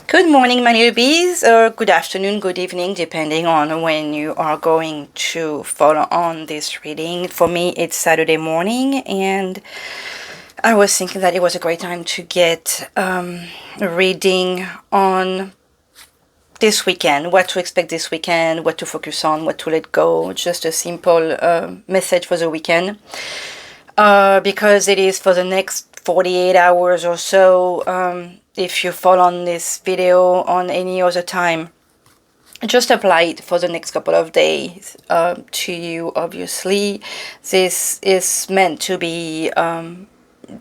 Good morning, my newbies, or good afternoon, good evening, depending on when you are going to follow on this reading. For me, it's Saturday morning, and I was thinking that it was a great time to get a reading on this weekend, what to expect this weekend, what to focus on, what to let go, just a simple message for the weekend. Because it is for the next 48 hours or so. If you fall on this video on any other time, just apply it for the next couple of days to you. Obviously, this is meant to be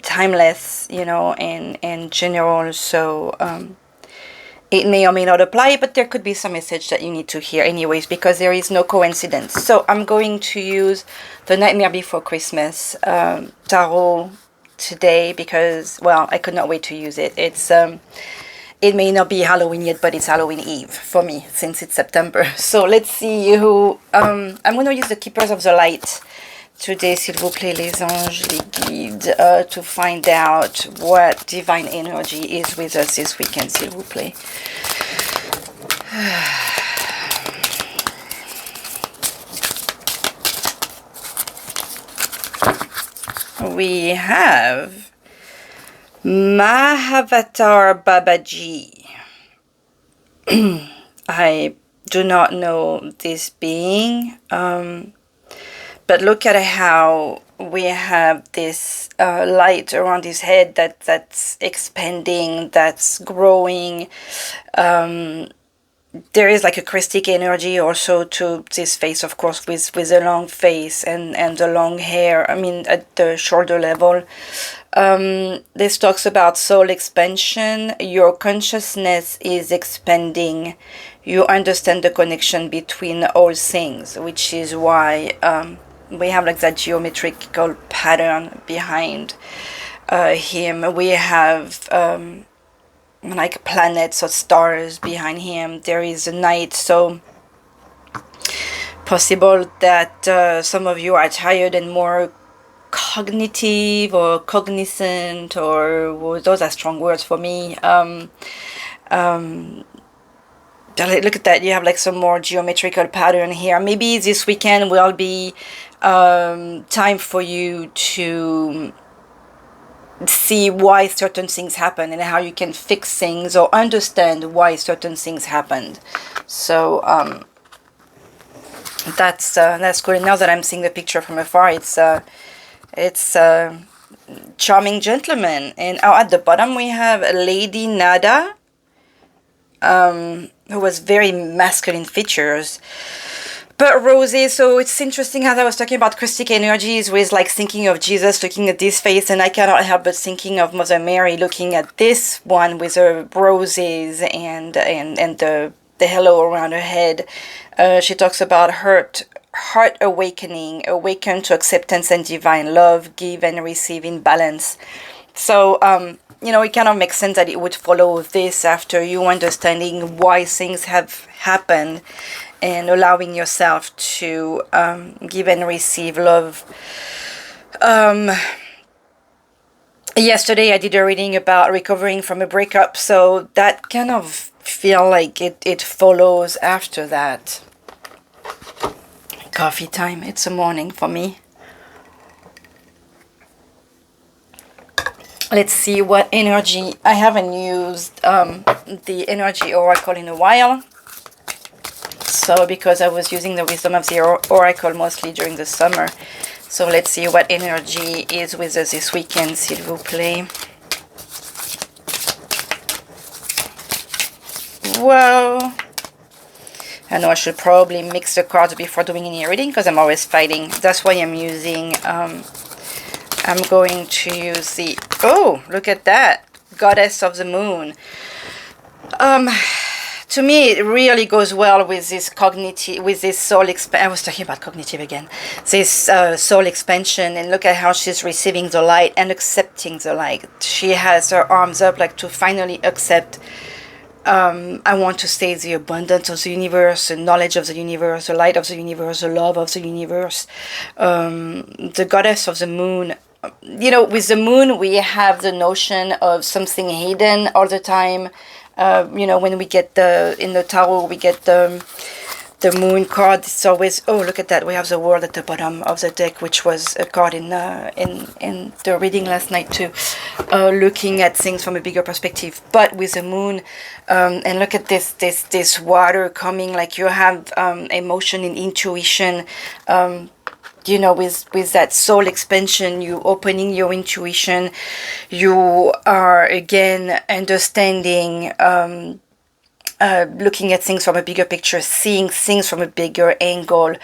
timeless, and general, so it may or may not apply, but there could be some message that you need to hear anyways, because there is no coincidence. So I'm going to use the Nightmare Before Christmas tarot today because, well, I could not wait to use it. It may not be Halloween yet, but it's Halloween Eve for me since it's September. So let's see who... I'm going to use the Keepers of the Light today, s'il vous plaît, les anges, les guides, to find out what divine energy is with us this weekend, s'il vous plaît. We have Mahavatar Babaji. I do not know this being, but look at how we have this light around his head that's expanding, that's growing. There is like a Christic energy also to this face, of course, with a long face and the long hair, at the shoulder level. This talks about soul expansion. Your consciousness is expanding. You understand the connection between all things, which is why we have like that geometrical pattern behind him. We have like planets or stars behind him. There is a night, so possible that some of you are tired and more cognitive or cognizant, or those are strong words for me. Look at that, you have like some more geometrical pattern here. Maybe this weekend will be time for you to see why certain things happen and how you can fix things or understand why certain things happened. So that's good. And now that I'm seeing the picture from afar, it's charming gentleman. And at the bottom we have Lady Nada, who was very masculine features, but rosy. So it's interesting how I was talking about Christic energies with like thinking of Jesus looking at this face, and I cannot help but thinking of Mother Mary looking at this one with her roses and the halo around her head. She talks about heart awakening, awaken to acceptance and divine love, give and receive in balance. So it kind of makes sense that it would follow this after you understanding why things have happened and allowing yourself to give and receive love. Yesterday I did a reading about recovering from a breakup, so that kind of feel like it follows after that. Coffee time, it's a morning for me. Let's see what energy. I haven't used the energy oracle in a while. So because I was using the wisdom of the oracle mostly during the summer. So let's see what energy is with us this weekend, s'il vous plaît. Well, I know I should probably mix the cards before doing any reading because I'm always fighting. That's why I'm using, I'm going to use the, oh, look at that, Goddess of the Moon. To me, it really goes well with this cognitive, with this soul I was talking about cognitive again. This soul expansion, and look at how she's receiving the light and accepting the light. She has her arms up like to finally accept. I want to say the abundance of the universe, the knowledge of the universe, the light of the universe, the love of the universe. The Goddess of the Moon. With the moon, we have the notion of something hidden all the time. You know, when we get in the tarot, we get the moon card. It's always, oh, look at that, we have the world at the bottom of the deck, which was a card in the reading last night too, looking at things from a bigger perspective, but with the moon. And look at this water coming, like you have emotion and intuition, you know, with that soul expansion, you opening your intuition, you are again understanding, looking at things from a bigger picture, seeing things from a bigger angle.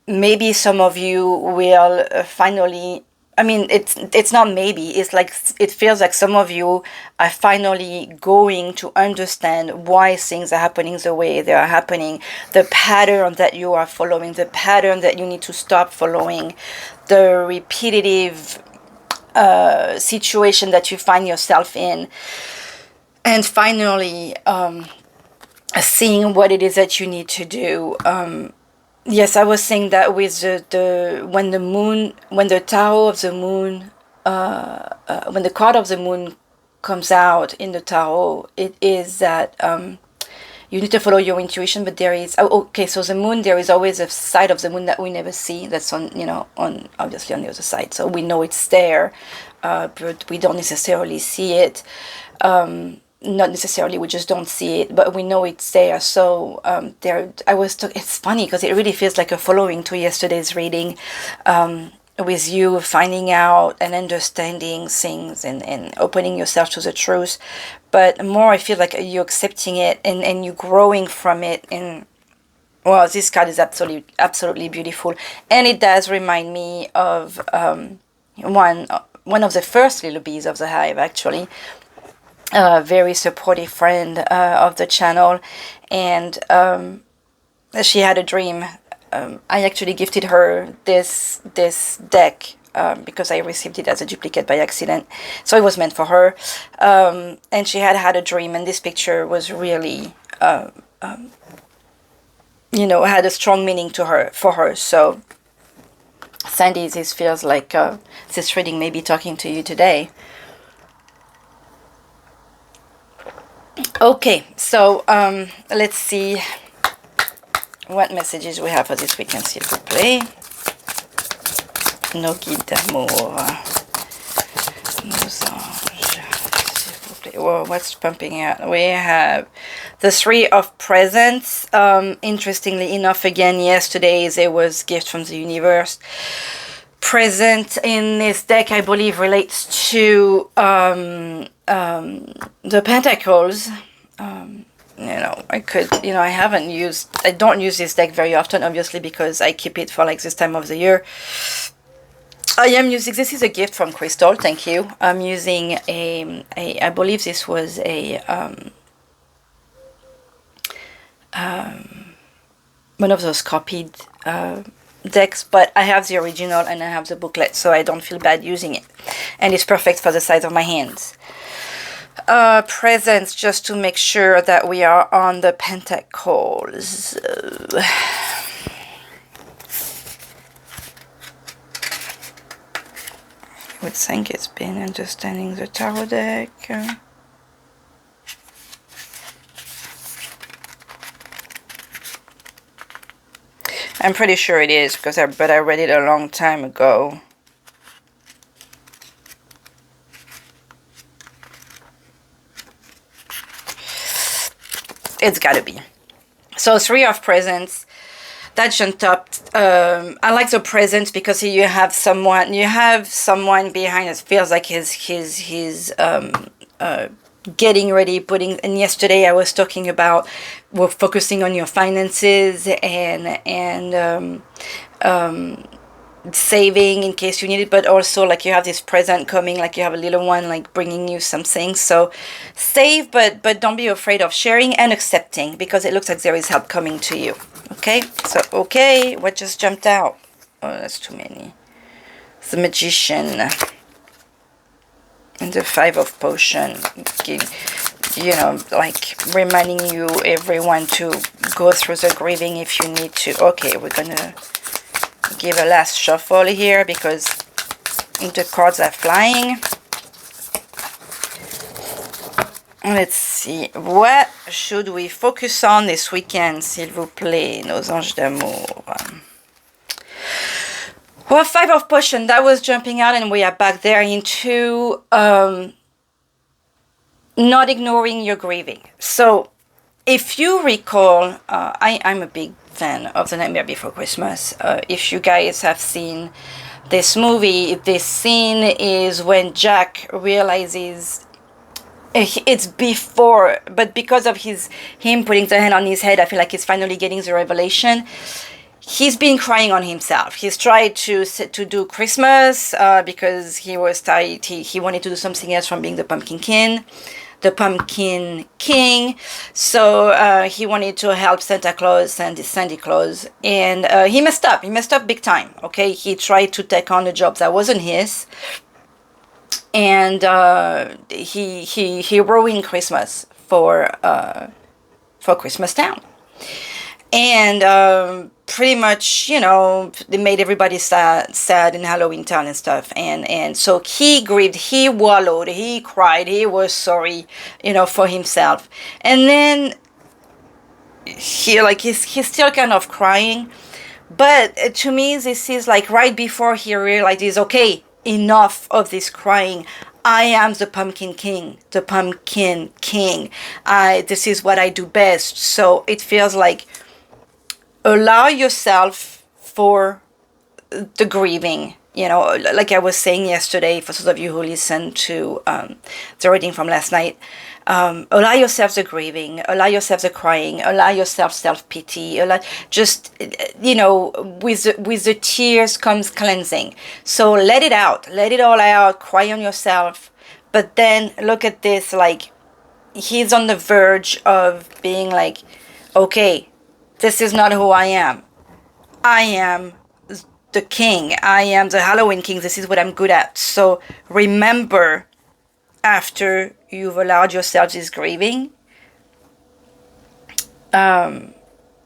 Maybe some of you will finally, I mean, it's not maybe, it's like, it feels like some of you are finally going to understand why things are happening the way they are happening, the pattern that you are following, the pattern that you need to stop following, the repetitive situation that you find yourself in. And finally, seeing what it is that you need to do. Yes, I was saying that with when the tarot of the moon, when the card of the moon comes out in the tarot, it is that you need to follow your intuition. But there is, okay, so the moon, there is always a side of the moon that we never see. That's on, you know, on obviously on the other side. So we know it's there, but we don't necessarily see it. Not necessarily, we just don't see it, but we know it's there. So it's funny because it really feels like a following to yesterday's reading, with you finding out and understanding things and opening yourself to the truth. But more, I feel like you're accepting it and you're growing from it. And well, this card is absolutely beautiful, and it does remind me of one of the first little bees of the hive, actually. Very supportive friend of the channel, and she had a dream. I actually gifted her this deck because I received it as a duplicate by accident, so it was meant for her. And she had a dream, and this picture was really, you know, had a strong meaning for her. So, Sandy, this feels like this reading may be talking to you today. Okay, so let's see what messages we have for this weekend, s'il vous plaît. Nos guides d'amour, nos anges, s'il vous plaît. Whoa, what's pumping out? We have the Three of Presents. Interestingly enough, again, yesterday there was gift from the universe. Present in this deck, I believe, relates to the Pentacles. You know, I don't use this deck very often, obviously, because I keep it for like this time of the year. This is a gift from Crystal, thank you. I'm using I believe this was one of those copied decks, but I have the original and I have the booklet, so I don't feel bad using it, and it's perfect for the size of my hands. Presents, just to make sure that we are on the Pentacles. I would think it's been understanding the tarot deck. I'm pretty sure it is, but I read it a long time ago. It's gotta be. So Three of Presents, that jumped up. I like the presents because you have someone behind us. Feels like he's getting ready, and yesterday I was talking about we're focusing on your finances and saving in case you need it, but also like you have this present coming, like you have a little one like bringing you something. So save, but don't be afraid of sharing and accepting, because it looks like there is help coming to you. Okay, so okay, what just jumped out? Oh, that's too many. The Magician and the Five of Potion, you know, like reminding you, everyone, to go through the grieving if you need to. Okay, we're gonna give a last shuffle here because the cards are flying. Let's see. What should we focus on this weekend, s'il vous plaît, nos anges d'amour? Well, Five of Potion, that was jumping out, and we are back there into not ignoring your grieving. So, if you recall, I'm a big fan of The Nightmare Before Christmas. If you guys have seen this movie, this scene is when Jack realizes it's before, but because of him putting the hand on his head, I feel like he's finally getting the revelation. He's been crying on himself. He's tried to do Christmas because he was tired. He wanted to do something else from being the Pumpkin King. So he wanted to help Santa Claus and Sandy Claus, and he messed up. He messed up big time. Okay, he tried to take on a job that wasn't his, and he ruined Christmas for Christmas Town, and pretty much, you know, they made everybody sad in Halloween Town and stuff, and so he grieved, he wallowed, he cried, he was sorry, you know, for himself, and then he's still kind of crying, but to me this is like right before he realizes, okay, enough of this crying. I am the Pumpkin King. This is what I do best. So it feels like allow yourself for the grieving. You know, like I was saying yesterday, for those of you who listened to the reading from last night, allow yourself the grieving, allow yourself the crying, allow yourself self-pity, just, you know, with the tears comes cleansing. So let it out, let it all out, cry on yourself, but then look at this, like, he's on the verge of being like, okay, this is not who I am. I am the king. I am the Halloween king. This is what I'm good at. So remember, after you've allowed yourself this grieving, you're on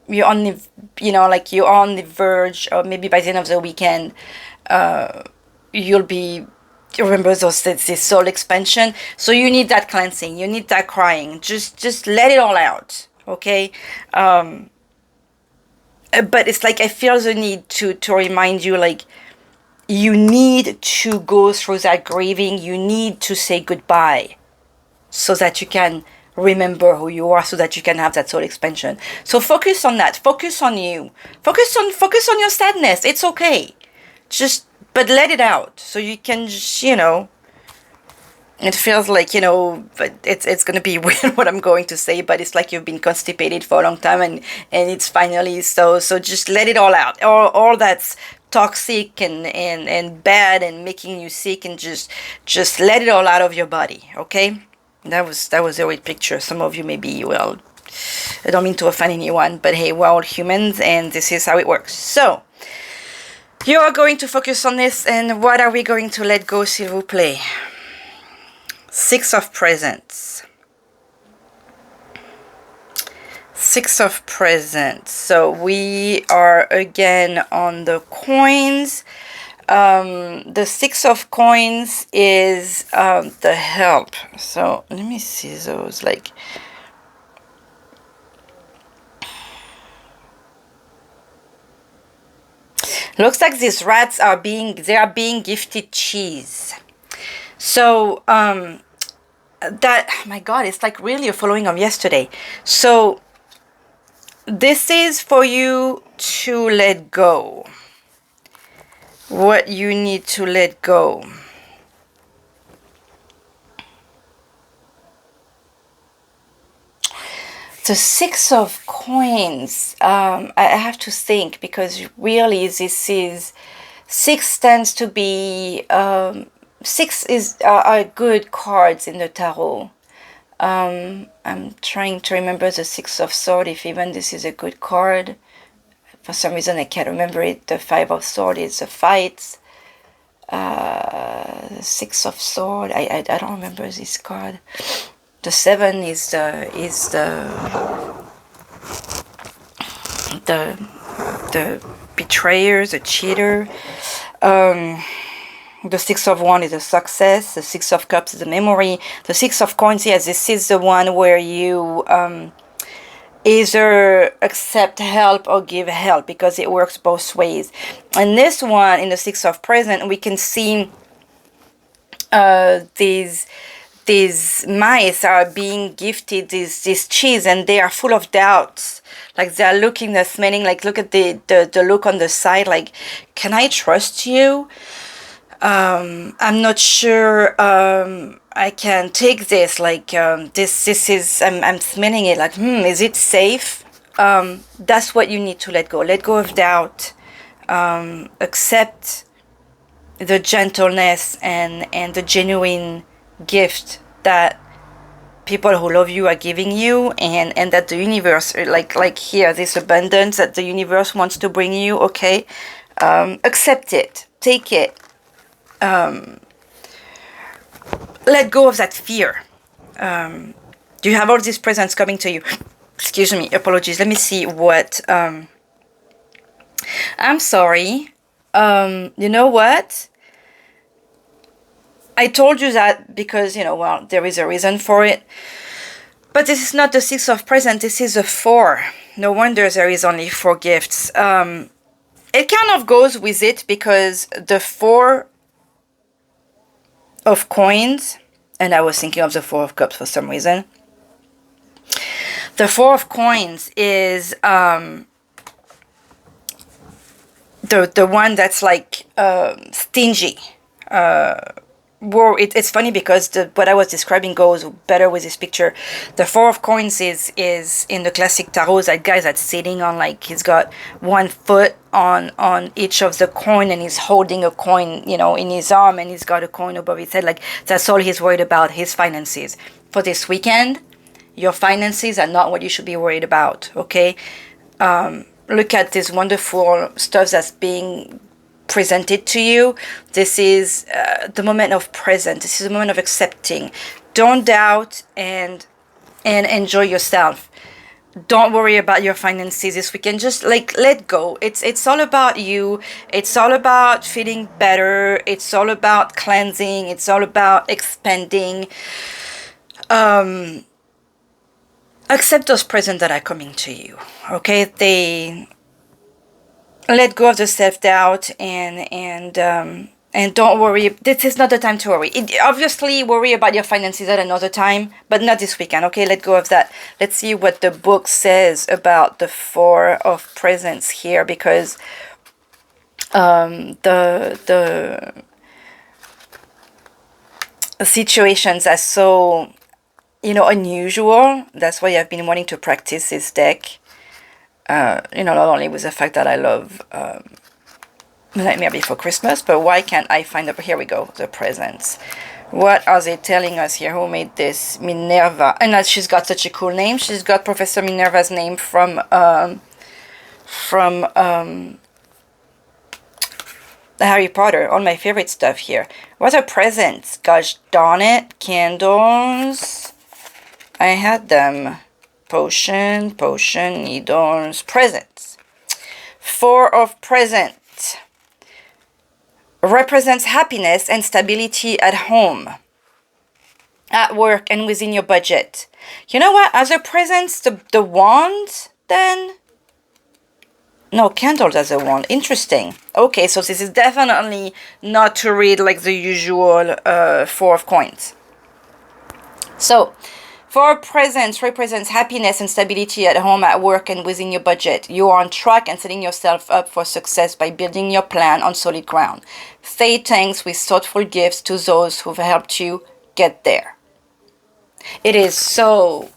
the, you know, like you're on the verge, or maybe by the end of the weekend, you'll be, remember this soul expansion. So you need that cleansing. You need that crying. Just let it all out. Okay. But it's like I feel the need to remind you, like, you need to go through that grieving. You need to say goodbye so that you can remember who you are, so that you can have that soul expansion. So focus on that. Focus on you. Focus on your sadness. It's okay. But let it out so you can just, you know, it feels like, you know, but it's going to be weird what I'm going to say, but it's like you've been constipated for a long time, and it's finally so just let it all out. All that's toxic and bad and making you sick, and just let it all out of your body, okay? That was a great picture. Some of you maybe, well, I don't mean to offend anyone, but hey, we're all humans, and this is how it works. So you are going to focus on this, and what are we going to let go, s'il vous plaît? Six of Presents. Six of Presents. So we are again on the coins. The Six of Coins is the help. So let me see those, like, looks like these rats are being gifted cheese. So that, oh my God, it's like really a following of yesterday. So this is for you to let go. What you need to let go. The Six of Coins, I have to think, because really this is, six stands to be, six are good cards in the tarot. I'm trying to remember the Six of Swords, if even this is a good card. For some reason I can't remember it. The Five of Swords is a fight. The Six of Swords, I don't remember this card. The Seven is the betrayer, the cheater. The Six of Wands is a success. The Six of Cups is a memory. The Six of Coins, yes, this is the one where you either accept help or give help, because it works both ways. And this one, in the Six of Present, we can see these mice are being gifted this cheese, and they are full of doubts. Like they're looking, they're smelling, like look at the look on the side, like, can I trust you? I'm not sure I can take this, like this is, I'm smelling it, like, is it safe? That's what you need to let go. Let go of doubt. Accept the gentleness and the genuine gift that people who love you are giving you, and that the universe, like here, this abundance that the universe wants to bring you, okay? Accept it. Take it. Let go of that fear. You have all these presents coming to you. Excuse me, apologies. Let me see what... I'm sorry. You know what? I told you that because, well, there is a reason for it. But this is not the Six of Presents. This is a 4. No wonder there is only 4 gifts. It kind of goes with it, because the 4 of Coins, and I was thinking of the 4 of Cups for some reason. The 4 of Coins is the one that's like stingy. It's funny because what I was describing goes better with this picture. The 4 of Coins is in the classic tarot, that guy that's sitting on, like, he's got one foot on each of the coin, and he's holding a coin, in his arm, and he's got a coin above his head. Like, that's all he's worried about, his finances. For this weekend, your finances are not what you should be worried about, okay? Look at this wonderful stuff that's being presented to you. This is the moment of present. This is the moment of accepting. Don't doubt, and enjoy yourself. Don't worry about your finances this weekend. Just let go. It's all about you. It's all about feeling better. It's all about cleansing. It's all about expanding. Accept those presents that are coming to you. Okay, let go of the self-doubt, and don't worry. This is not the time to worry. Obviously, worry about your finances at another time, but not this weekend, okay? Let go of that. Let's see what the book says about the 4 of Presents here, because the situations are so, unusual. That's why I've been wanting to practice this deck. Not only with the fact that I love Nightmare Before Christmas, but why can't I find here we go, the presents. What are they telling us here? Who made this? Minerva. And she's got such a cool name. She's got Professor Minerva's name from Harry Potter. All my favorite stuff here. What are presents? Gosh darn it. Candles. I had them. Potion, needles, presents. 4 of Presents represents happiness and stability at home, at work, and within your budget. You know what? As a presents, the wand, then? No, candles as a wand. Interesting. Okay, so this is definitely not to read like the usual 4 of Coins. So, 4 presents represents happiness and stability at home, at work, and within your budget. You are on track and setting yourself up for success by building your plan on solid ground. Say thanks with thoughtful gifts to those who've helped you get there. It is so...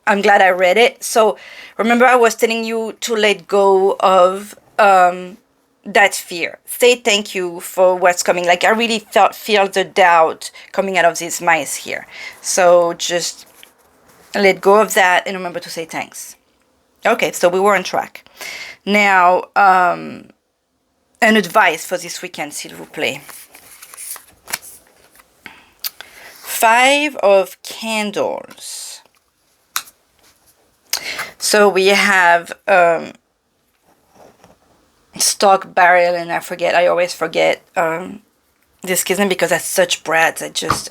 I'm glad I read it. So, remember I was telling you to let go of that fear. Say thank you for what's coming. Like, I really feel the doubt coming out of these mice here. So, just... let go of that and remember to say thanks. Okay, so we were on track. Now, an advice for this weekend, s'il vous plaît. 5 of Candles. So we have stock barrel, and I always forget this kisses me because that's such brats. I just,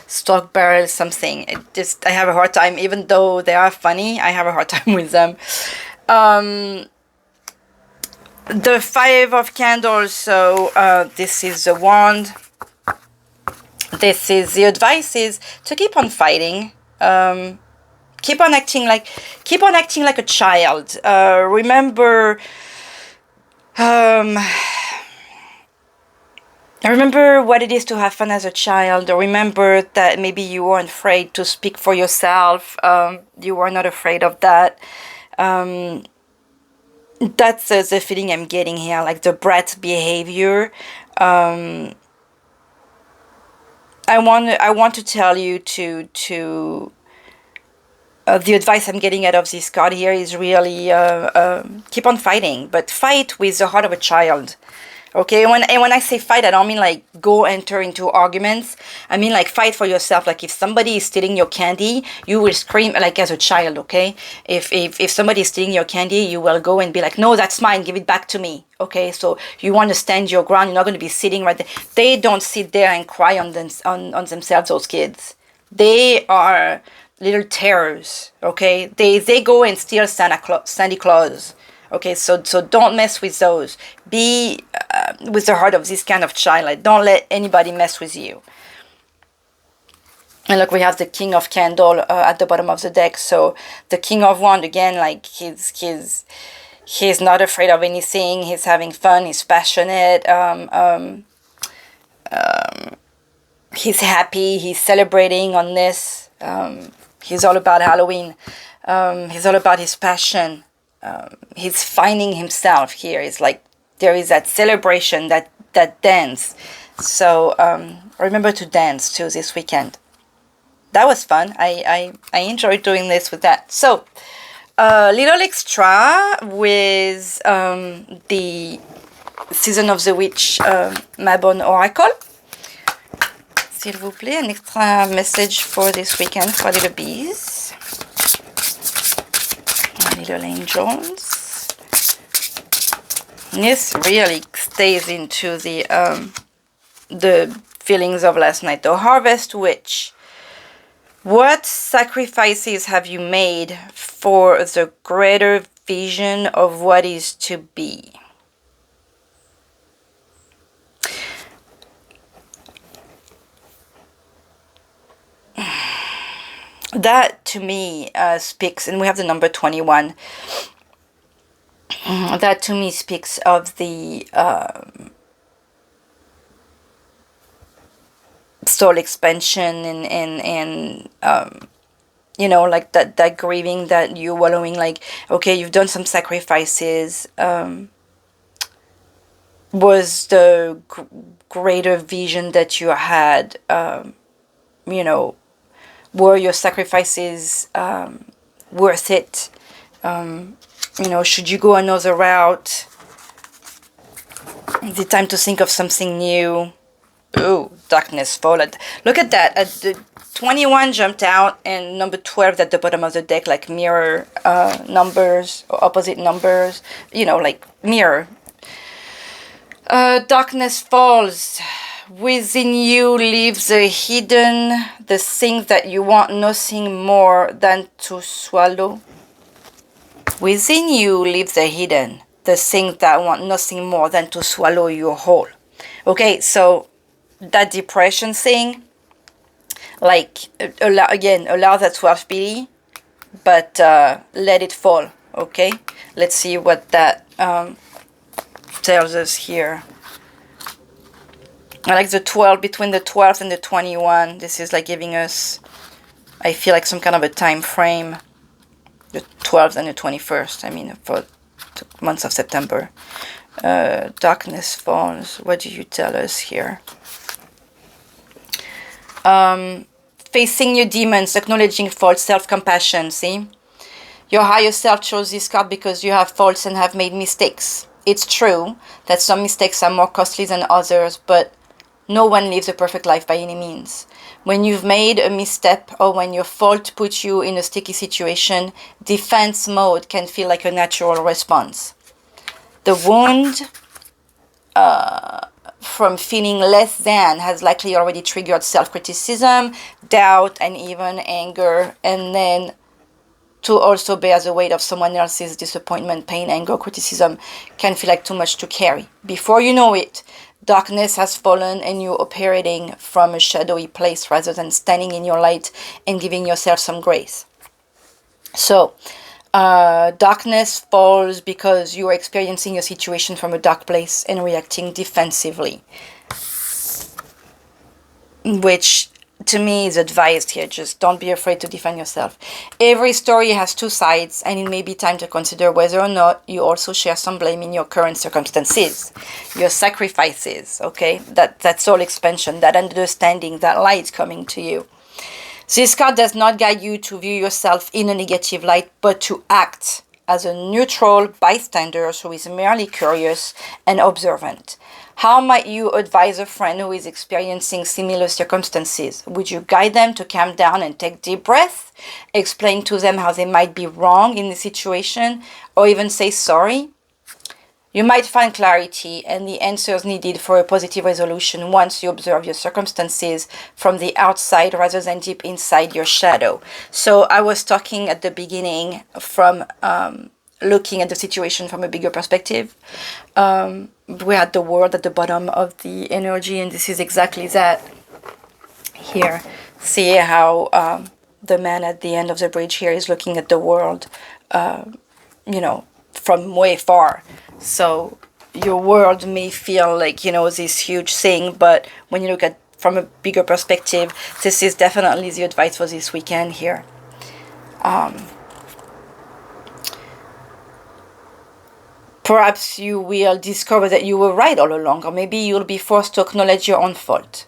stock barrel something. I have a hard time, even though they are funny, I have a hard time with them. The Five of Candles, so this is the wand. This is the advice is to keep on fighting. Keep on acting like a child. Remember what it is to have fun as a child. Remember that maybe you weren't afraid to speak for yourself. You were not afraid of that. That's the feeling I'm getting here, like the brat behavior. I want to tell you to the advice I'm getting out of this card here is really keep on fighting, but fight with the heart of a child. Okay, and when I say fight, I don't mean like go enter into arguments. I mean like fight for yourself. Like if somebody is stealing your candy, you will scream like as a child. Okay, if somebody is stealing your candy, you will go and be like, no, that's mine, give it back to me. Okay, so you want to stand your ground. You're not going to be sitting right there. They don't sit there and cry on themselves. Those kids, they are little terrors. Okay, they go and steal Santa Claus. Okay, so don't mess with those. Be with the heart of this kind of child. Like, don't let anybody mess with you. And look, we have the King of Candle at the bottom of the deck. So the King of Wand, again, like he's not afraid of anything. He's having fun. He's passionate. He's happy. He's celebrating on this. He's all about Halloween. He's all about his passion. He's finding himself here. It's like there is that celebration, that dance. So remember to dance too this weekend. That was fun. I enjoyed doing this with that. So little extra with the Season of the Witch Mabon Oracle. S'il vous plaît, an extra message for this weekend for little bees. Little angels. This really stays into the feelings of last night. The Harvest Witch. What sacrifices have you made for the greater vision of what is to be? That to me speaks, and we have the number 21. That to me speaks of the soul expansion and you know, like that grieving that you're wallowing. Like, okay, you've done some sacrifices. Was the greater vision that you had, you know, were your sacrifices worth it? You know, should you go another route? Is it time to think of something new? Ooh, darkness followed. Look at that. The 21 jumped out, and number 12 at the bottom of the deck, like mirror numbers or opposite numbers. You know, like mirror. Darkness falls. Within you lives the hidden, the things that you want nothing more than to swallow. Within you lives the hidden, the things that want nothing more than to swallow you whole. Okay, so that depression thing, like, allow that to have pity, but let it fall, okay? Let's see what that tells us here. I like the 12, between the 12th and the 21. This is like giving us, I feel like some kind of a time frame. The 12th and the 21st, I mean, for the months of September. Darkness falls. What do you tell us here? Facing your demons, acknowledging fault, self-compassion, see? Your higher self chose this card because you have faults and have made mistakes. It's true that some mistakes are more costly than others, but no one lives a perfect life by any means. When you've made a misstep or when your fault puts you in a sticky situation, defense mode can feel like a natural response. The wound from feeling less than has likely already triggered self-criticism, doubt, and even anger. And then to also bear the weight of someone else's disappointment, pain, anger, criticism can feel like too much to carry. Before you know it, darkness has fallen and you're operating from a shadowy place rather than standing in your light and giving yourself some grace. So, darkness falls because you are experiencing a situation from a dark place and reacting defensively, which to me is advised here. Just don't be afraid to defend yourself. Every story has two sides, and it may be time to consider whether or not you also share some blame in your current circumstances, your sacrifices, okay? That soul expansion, that understanding, that light coming to you. This card does not guide you to view yourself in a negative light, but to act as a neutral bystander who is merely curious and observant. How might you advise a friend who is experiencing similar circumstances? Would you guide them to calm down and take deep breaths, explain to them how they might be wrong in the situation, or even say sorry? You might find clarity and the answers needed for a positive resolution once you observe your circumstances from the outside rather than deep inside your shadow. So I was talking at the beginning from looking at the situation from a bigger perspective. We had the world at the bottom of the energy, and this is exactly that. Here, see how the man at the end of the bridge here is looking at the world, from way far. So your world may feel like, this huge thing, but when you look at from a bigger perspective, this is definitely the advice for this weekend here. Perhaps you will discover that you were right all along, or maybe you'll be forced to acknowledge your own fault.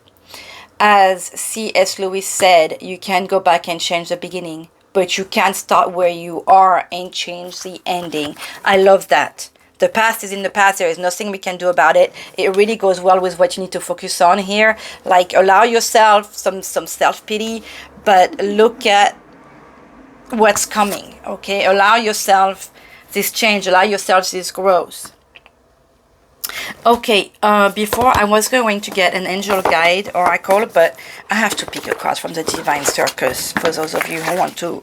As C.S. Lewis said, you can't go back and change the beginning, but you can start where you are and change the ending. I love that. The past is in the past. There is nothing we can do about it. It really goes well with what you need to focus on here. Like, allow yourself some self-pity, but look at what's coming, okay? Allow yourself this change. Allow yourself this growth. Okay, before I was going to get an angel guide, oracle, but I have to pick a card from the Divine Circus for those of you who want to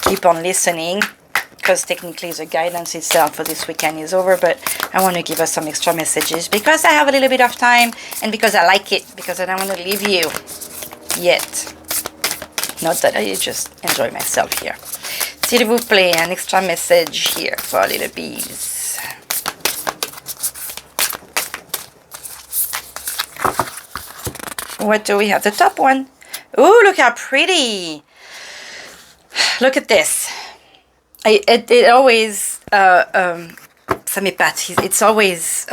keep on listening, because technically the guidance itself for this weekend is over, but I want to give us some extra messages because I have a little bit of time and because I like it, because I don't want to leave you yet. Not that I just enjoy myself here. S'il vous plaît, an extra message here for our little bees. What do we have? The top one. Ooh, look how pretty. Look at this. It always, ça m'épate. It's always,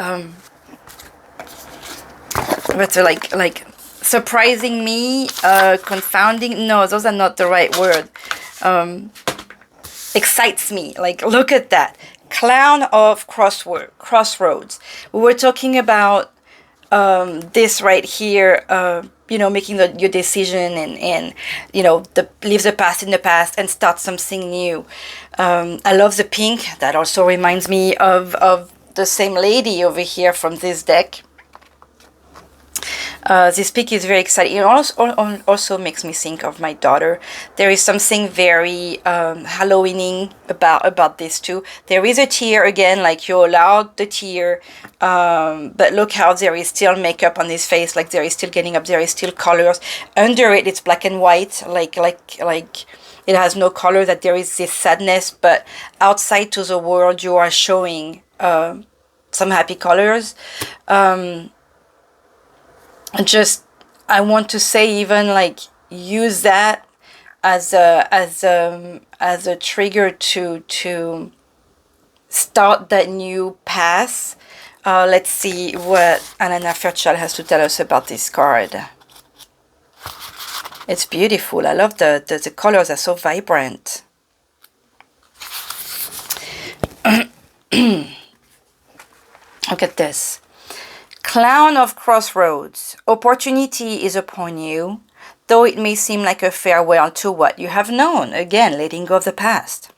like surprising me, confounding. No, those are not the right word. Excites me. Like, look at that. Clown of crossroads. We were talking about this right here, making your decision and leave the past in the past and start something new. I love the pink. That also reminds me of the same lady over here from this deck. This pink is very exciting. It also makes me think of my daughter. There is something very Halloweening about this too. There is a tear again, like you allowed the tear, but look how there is still makeup on his face, like there is still getting up, there is still colors. Under it, it's black and white, like it has no color, that there is this sadness, but outside to the world you are showing some happy colors. I want to say, even like, use that as a trigger to start that new path. Let's see what Alana Fairchild has to tell us about this card. It's beautiful. I love the colors are so vibrant. Look at this. Clown of crossroads. Opportunity is upon you, though it may seem like a farewell to what you have known. Again, letting go of the past.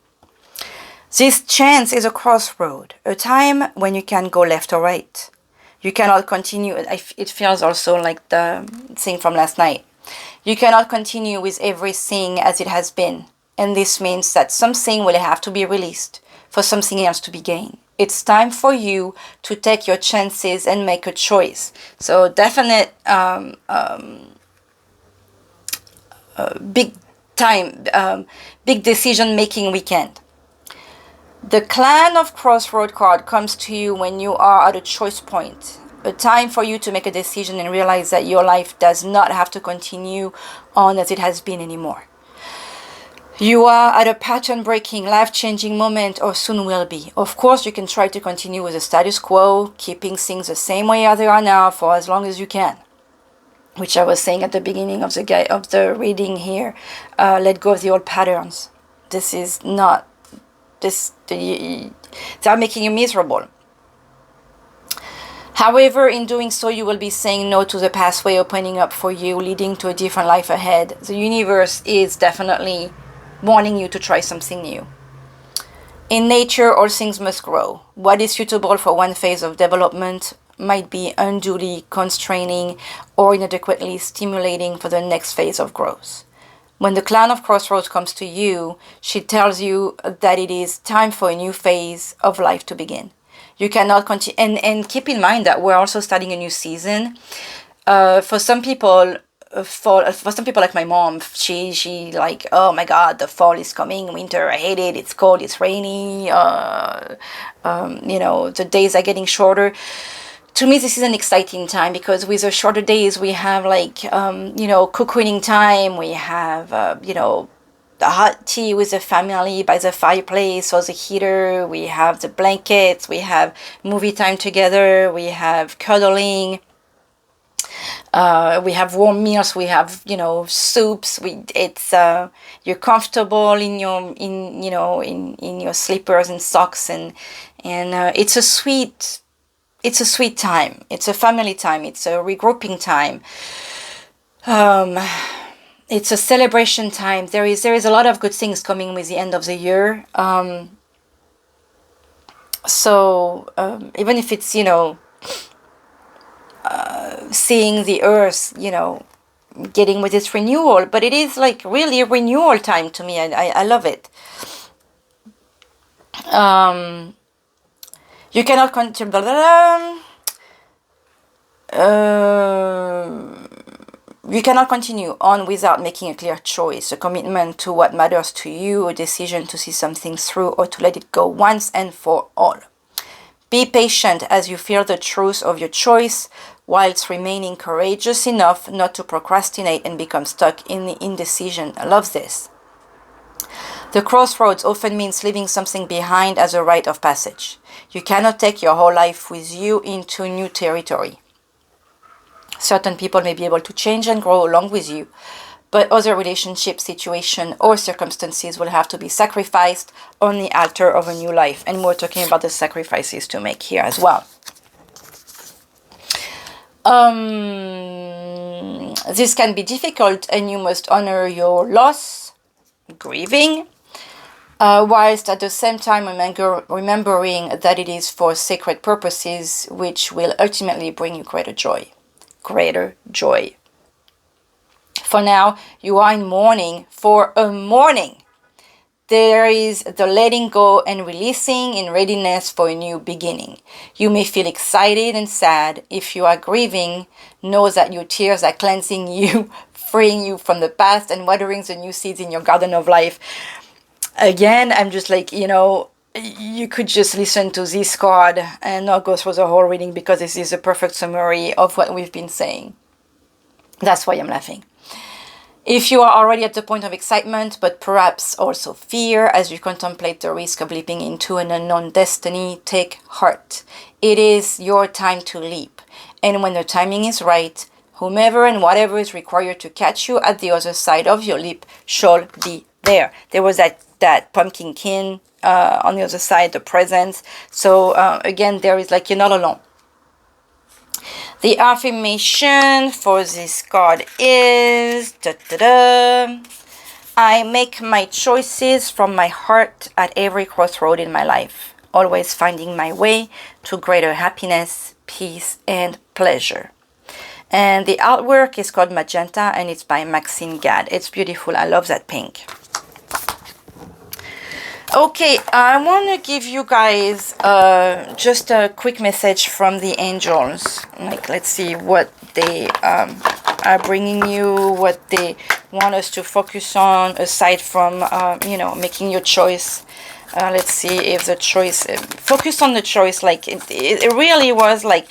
This chance is a crossroad, a time when you can go left or right. You cannot continue. It feels also like the thing from last night. You cannot continue with everything as it has been. And this means that something will have to be released for something else to be gained. It's time for you to take your chances and make a choice. So definite big time, big decision making weekend. The Clan of Crossroad card comes to you when you are at a choice point. A time for you to make a decision and realize that your life does not have to continue on as it has been anymore. You are at a pattern-breaking, life-changing moment, or soon will be. Of course, you can try to continue with the status quo, keeping things the same way as they are now for as long as you can. Which I was saying at the beginning of the reading here. Let go of the old patterns. This is not... they are making you miserable. However, in doing so, you will be saying no to the pathway opening up for you, leading to a different life ahead. The universe is definitely wanting you to try something new. In nature, all things must grow. What is suitable for one phase of development might be unduly constraining or inadequately stimulating for the next phase of growth. When the Clan of Crossroads comes to you, she tells you that it is time for a new phase of life to begin. You cannot continue, and keep in mind that we're also starting a new season. For some people, for some people like my mom, she like, oh my god, the fall is coming, winter, I hate it, it's cold, it's rainy, the days are getting shorter. To me, this is an exciting time because with the shorter days, we have cocooning time, we have, the hot tea with the family by the fireplace or the heater, we have the blankets, we have movie time together, we have cuddling, we have warm meals, we have soups. You're comfortable in your slippers and socks, and it's a sweet time. It's a family time. It's a regrouping time. It's a celebration time. There is a lot of good things coming with the end of the year. Even if it's seeing the earth, getting with its renewal, but it is like really a renewal time to me. I love it. You cannot you cannot continue on without making a clear choice, a commitment to what matters to you, a decision to see something through or to let it go once and for all. Be patient as you feel the truth of your choice, whilst remaining courageous enough not to procrastinate and become stuck in the indecision. I love this. The crossroads often means leaving something behind as a rite of passage. You cannot take your whole life with you into new territory. Certain people may be able to change and grow along with you, but other relationships, situation, or circumstances will have to be sacrificed on the altar of a new life. And we're talking about the sacrifices to make here as well. This can be difficult, and you must honor your loss, grieving, whilst at the same time remembering that it is for sacred purposes, which will ultimately bring you greater joy. Greater joy. For now, you are in mourning for a morning. There is the letting go and releasing in readiness for a new beginning. You may feel excited and sad. If you are grieving, know that your tears are cleansing you, freeing you from the past and watering the new seeds in your garden of life. Again, I'm just like, you could just listen to this card and not go through the whole reading because this is a perfect summary of what we've been saying. That's why I'm laughing. If you are already at the point of excitement, but perhaps also fear as you contemplate the risk of leaping into an unknown destiny, take heart. It is your time to leap. And when the timing is right, whomever and whatever is required to catch you at the other side of your leap shall be there. There was that pumpkin king on the other side, the presents. So again, there is you're not alone. The affirmation for this card is, I make my choices from my heart at every crossroad in my life, always finding my way to greater happiness, peace, and pleasure. And the artwork is called Magenta, and it's by Maxine Gad. It's beautiful. I love that pink. Okay, I want to give you guys just a quick message from the angels. Like, let's see what they are bringing you, what they want us to focus on, aside from, you know, making your choice. Let's see if the choice, focus on the choice. Like, it really was like,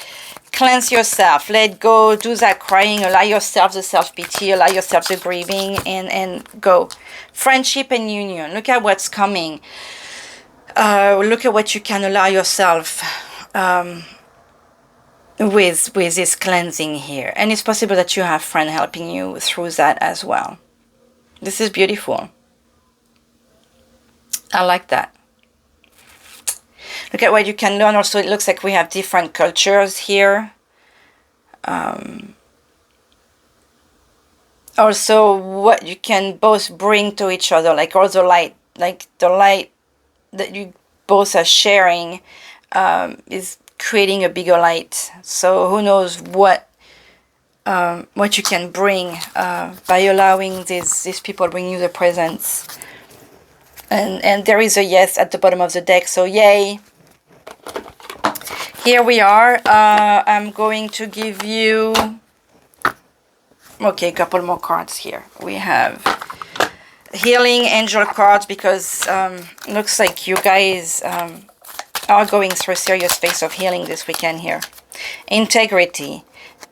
cleanse yourself, let go, do that crying, allow yourself the self-pity, allow yourself the grieving, and go. Friendship and union. Look at what's coming. Look at what you can allow yourself with this cleansing here. And it's possible that you have friends helping you through that as well. This is beautiful. I like that. Look at what you can learn. Also, it looks like we have different cultures here. Also, what you can both bring to each other, like all the light, like the light that you both are sharing is creating a bigger light. So who knows what you can bring by allowing these people bring you the presents. And there is a yes at the bottom of the deck, so yay. Here we are. I'm going to give you, okay, a couple more cards here. We have healing angel cards, because looks like you guys are going through a serious phase of healing this weekend here. Integrity.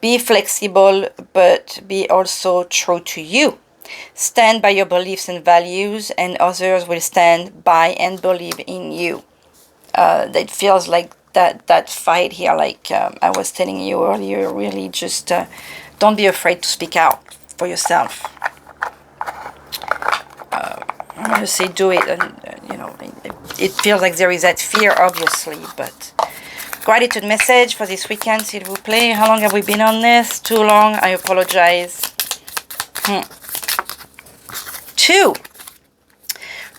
Be flexible, but be also true to you. Stand by your beliefs and values, and others will stand by and believe in you. It feels like that fight here, like I was telling you earlier, really just don't be afraid to speak out for yourself. I'm going to say do it, and you know, it feels like there is that fear, obviously, but gratitude message for this weekend, s'il vous plaît. How long have we been on this? Too long, I apologize. 2.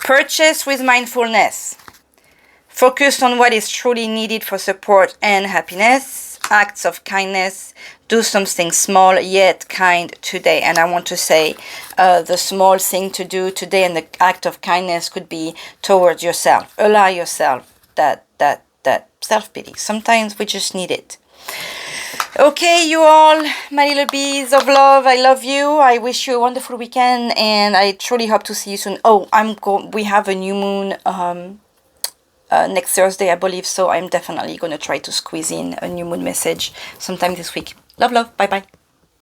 Purchase with mindfulness. Focus on what is truly needed for support and happiness. Acts of kindness. Do something small yet kind today. And I want to say the small thing to do today and the act of kindness could be towards yourself. Allow yourself that self-pity. Sometimes we just need it. Okay, you all, my little bees of love, I love you. I wish you a wonderful weekend, and I truly hope to see you soon. Oh, we have a new moon next Thursday, I believe, so I'm definitely going to try to squeeze in a new moon message sometime this week. Love, love. Bye-bye.